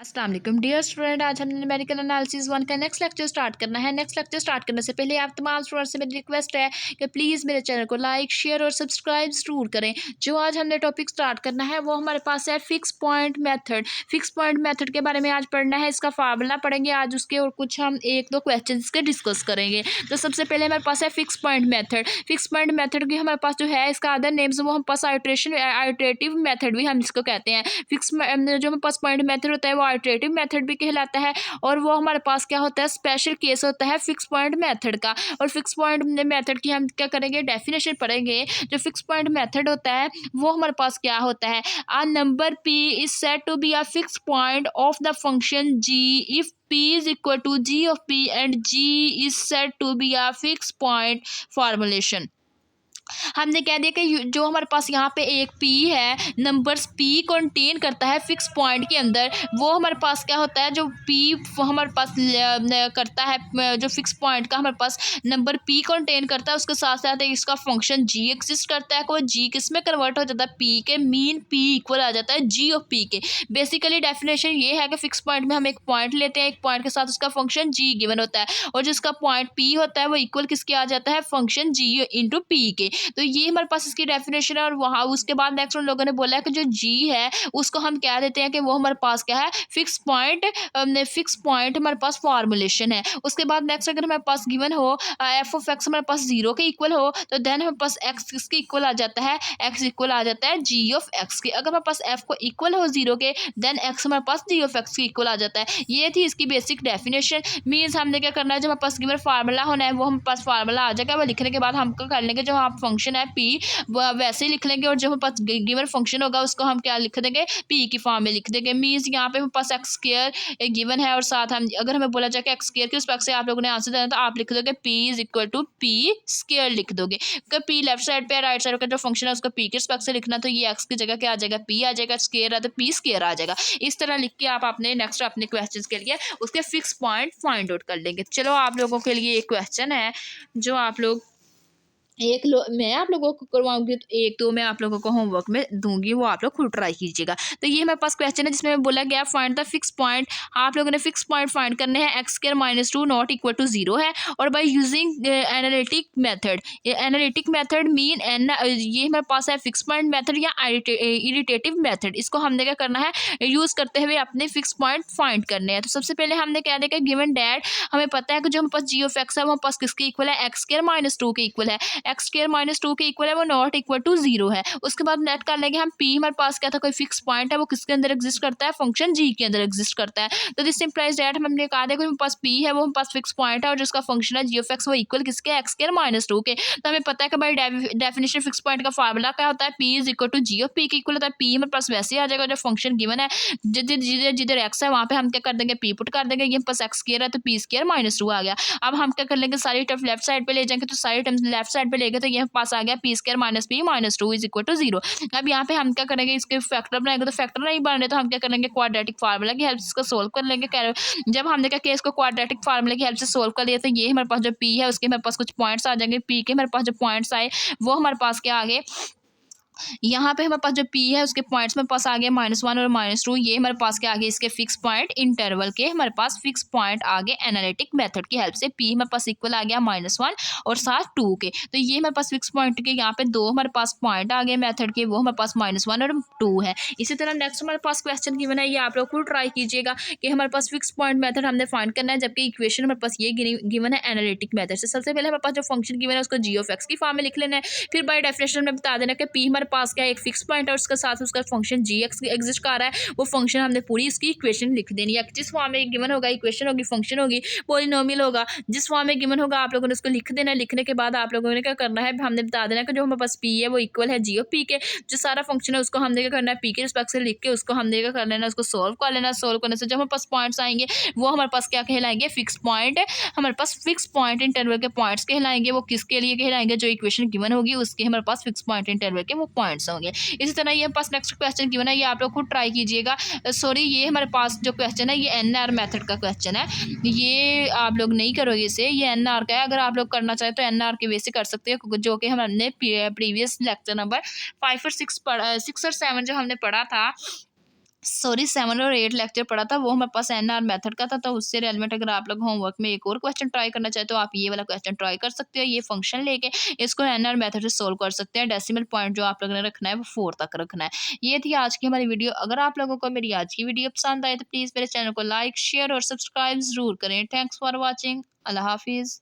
अस्सलाम वालेकुम dear student, आज हमने न्यूमेरिकल एनालिसिस 1 का नेक्स्ट लेक्चर स्टार्ट करना है। नेक्स्ट लेक्चर स्टार्ट करने से पहले आप तमाम स्टूडेंट से मेरी रिक्वेस्ट है कि प्लीज़ मेरे चैनल को लाइक शेयर और सब्सक्राइब ज़रूर करें। जो आज हमने टॉपिक स्टार्ट करना है वो हमारे पास है fix point method. Fix point method के बारे में आज पढ़ना है, इसका फार्मूला पढ़ेंगे आज उसके, और कुछ हम एक दो क्वेश्चन के डिस्कस करेंगे। तो सबसे पहले हमारे पास है fix point method. Fix point method की हमारे पास जो है इसका अदर नेम्स वो हम पास आइट्रेटिव मेथड भी हम इसको कहते हैं। फिक्स जो हमारे पास पॉइंट मेथड होता है वो आइट्रेटिव मेथड भी कहलाता है, और वो हमारे पास क्या होता है, स्पेशल केस होता है फिक्स पॉइंट मेथड का। और फिक्स पॉइंट मेथड की हम क्या करेंगे, डेफिनेशन पढ़ेंगे। जो फिक्स पॉइंट मेथड होता है वो हमारे पास क्या होता है, a number p is said to be a fix point of the function g if p is equal to g of p and g is said to be a fixed point formulation। हमने कह दिया कि जो हमारे पास यहाँ पे एक p है, नंबर्स p कंटेन करता है फिक्स पॉइंट के अंदर, वो हमारे पास क्या होता है, जो p हमारे पास करता है, जो फिक्स पॉइंट का हमारे पास नंबर p कंटेन करता है, उसके साथ साथ इसका फंक्शन g एग्जिस्ट करता है। वो g किस में कन्वर्ट हो जाता है, p के, मीन p इक्वल आ जाता है g ऑफ p के। बेसिकली डेफिनेशन ये है कि फिक्स पॉइंट में हम एक पॉइंट लेते हैं, एक पॉइंट के साथ उसका फंक्शन g गिवन होता है, और जिसका पॉइंट p होता है वो इक्वल किसके आ जाता है, फंक्शन g इंटू p के। तो ये हमारे पास इसकी डेफिनेशन है। और वहाँ उसके बाद नेक्स्ट उन लोगों ने बोला है कि जो g है उसको हम कह देते हैं कि वो हमारे पास क्या है, फिक्स पॉइंट हमारे पास फॉर्मुलेशन है। उसके बाद नेक्स्ट अगर हमारे पास गिवन हो एफ ऑफ एक्स हमारे पास 0 के इक्वल हो, तो देन हमारे पास एक्स किसके इक्वल आ जाता है, एक्स इक्वल आ जाता है g ऑफ एक्स के। अगर हमारे पास f को इक्वल हो 0 के, देन x हमारे पास g ऑफ एक्स के इक्वल आ जाता है। ये थी इसकी बेसिक डेफिनेशन। मीन्स हमने क्या करना है, जो हमारे पास गिवन फार्मूला होना है वो हमारे पास फार्मूला आ जाएगा, वो लिखने के बाद हम क्या कर लेंगे, जो आप फंक्शन है p वो वैसे ही लिख लेंगे, और जो हमारे पास गिवन फंक्शन होगा उसको हम क्या लिख देंगे, p की फॉर्म में लिख देंगे। मीन्स यहाँ पे हमारे पास एक्स स्क्वायर गिवन है, और साथ हम अगर हमें बोला जाए कि एक्स स्क्वायर के रिस्पेक्ट से आप लोगों ने आंसर देना, तो आप लिख दोगे p is equal to p square लिख दोगे। p लेफ्ट साइड पे, राइट साइड का जो फंक्शन है उसको p के रिस्पेक्ट से लिखना, तो ये x की जगह क्या आ जाएगा, p आ जाएगा, स्क्वायर है तो p स्क्वायर आ जाएगा। इस तरह लिख के आप अपने नेक्स्ट अपने क्वेश्चन के लिए उसके फिक्स पॉइंट फाइंड आउट कर लेंगे। चलो आप लोगों के लिए एक क्वेश्चन है जो आप लोग मैं आप लोगों को करवाऊंगी, तो एक दो मैं आप लोगों को होमवर्क में दूंगी, वो आप लोग खुद ट्राई कीजिएगा। तो ये हमारे पास क्वेश्चन है जिसमें बोला गया फाइंड द फिक्स पॉइंट। आप लोगों ने फिक्स पॉइंट फाइंड करने हैं, x square minus 2 not equal to 0 है, और by using analytic method. Analytic method mean ये हमारे पास है फिक्स पॉइंट मेथड या इरिटेटिव मेथड। इसको हमने क्या करना है, यूज़ करते हुए अपने फिक्स पॉइंट फाइंड करने हैं। तो सबसे पहले हमने क्या देखा, गिवन डैट हमें पता है कि जो हमारे पास जी ऑफ एक्स है वो हमारे पास किसके इक्वल है, एक्स स्क्वायर माइनस 2 के इक्वल है। एक्स स्क्वायर माइनस 2 के इक्वल है, वो नॉट इक्वल टू 0 है। उसके बाद नेट कर लेंगे हम p हमारे पास क्या था, कोई फिक्स पॉइंट है, वो किसके अंदर एग्जिस्ट करता है, फंक्शन g के अंदर एग्जिस्ट करता है। तो दिस इंप्लाइज दैट हमने कहा था कि हमारे पास p है वो हमारे पास फिक्स पॉइंट है, और जिसका फंक्शन है g ऑफ x वो इक्वल किसके, एक्स स्क्वायर माइनस 2 के। तो हमें पता है कि भाई डेफिनेशन फिक्स पॉइंट का फार्मूला क्या होता है, p is equal to g of p के इक्वल होता है। p हमारे पास वैसे ही आ जाएगा, जो फंक्शन गिवन है जिधर जिधर x है वहाँ पे हम क्या कर देंगे, p पुट कर देंगे। ये पास एक्स स्क्वायर है तो p स्क्वायर माइनस 2 आ गया। अब हम क्या कर लेंगे, सारी टर्म लेफ्ट साइड पे ले जाएंगे, तो सारी टर्म लेफ्ट साइड पे लेंगे, तो ये पास आ गया p square minus p minus 2 is equal to 0। अब यहाँ पे हम क्या करेंगे, इसके फैक्टर बनाएंगे, तो फैक्टर नहीं बन रहे तो हम क्या करेंगे, क्वाड्रेटिक फार्मूला की हेल्प से इसको सोल्व कर लेंगे। जब हमने क्या किया, इसको क्वाड्रेटिक फार्मूला की हेल्प से सोल्व कर लिया, तो ये हमारे पास जो p है उसके हमारे पास कुछ पॉइंट्स आ जाएंगे, p के हमारे पास जो पॉइंट्स आए वो हमारे पास क्या आ गए, यहाँ पे हमारे पास जो p है उसके पॉइंट्स में पास आ गए -1 और -2। ये हमारे पास क्या आ गए, इसके फिक्स पॉइंट इंटरवल के हमारे पास फिक्स पॉइंट आ गए एनालिटिक मेथड की हेल्प से। p हमारे पास इक्वल आ गया -1 और साथ 2 के। तो ये हमारे पास फिक्स पॉइंट के यहाँ पे दो हमारे पास पॉइंट आ गए मेथड के, वो हमारे पास -1 और 2 है। इसी तरह नेक्स्ट हमारे पास क्वेश्चन गिवन है, ये आप लोग खुद ट्राई कीजिएगा कि हमारे पास फिक्स पॉइंट मेथड हमने फाइंड करना है, जबकि इक्वेशन हमारे पास ये गिवन है एनालिटिक मेथड से। सबसे पहले हमारे पास जो फंक्शन गिवन है उसको g ऑफ x की फॉर्म में लिख लेना है। फिर बाय डेफिनेशन में बता देना कि p हमारे पास क्या एक फिक्स पॉइंट है, उसके साथ उसका फंक्शन जी एक्स एग्जिस्ट कर रहा है, वो फंक्शन हमने पूरी इसकी इक्वेशन लिख देनी है। जिस फॉर्म में गिवन होगा, इक्वेशन होगी, फंक्शन होगी, पॉलिनोमियल होगा, जिस फॉर्म में गिवन होगा आप लोगों ने उसको लिख देना है। लिखने के बाद आप लोगों ने क्या करना है, हमने बता देना कि जो हमारे पास पी है वो इक्वल है जी ऑफ पी के। जो सारा फंक्शन है उसको हमने क्या करना है, पी के रिस्पेक्ट से लिख के उसको हमने क्या कर लेना है, उसको सोल्व कर लेना। सोल्व करने से जो हमारे पास पॉइंट्स आएंगे वो हमारे पास क्या कहलाएंगे, फिक्स पॉइंट। हमारे पास फिक्स पॉइंट इंटरवल के पॉइंट्स कहलाएंगे। वो किसके लिए कहलाएंगे, जो इक्वेशन गिवन होगी उसके हमारे पास फिक्स पॉइंट इंटरवल के वो पॉइंट्स होंगे। इसी तरह ये पास नेक्स्ट क्वेश्चन गिवन है, ये आप लोग खुद ट्राई कीजिएगा। सॉरी, ये हमारे पास जो क्वेश्चन है ये एनआर मेथड का क्वेश्चन है, ये आप लोग नहीं करोगे इसे, ये एनआर का है। अगर आप लोग करना चाहें तो एनआर के वे से कर सकते हैं, जो कि हमने प्रीवियस लेक्चर नंबर 5 और 6 और 7 जो हमने पढ़ा था सॉरी 7 और 8 लेक्चर पढ़ा था, वो हमारे पास एनआर मेथड का था, तो उससे रिलेवेंट अगर आप लोग होमवर्क में एक और क्वेश्चन ट्राई करना चाहते हो, आप ये वाला क्वेश्चन ट्राई कर सकते हो। ये फंक्शन लेके इसको एनआर मेथड से सोल्व कर सकते हैं। डेसिमल पॉइंट जो आप लोगों ने रखना है वो 4 तक रखना है। ये थी आज की हमारी वीडियो। अगर आप लोगों को मेरी आज की वीडियो पसंद आए तो प्लीज़ मेरे चैनल को लाइक, शेयर और सब्सक्राइब ज़रूर करें। Thanks for watching. अल्लाह हाफिज़।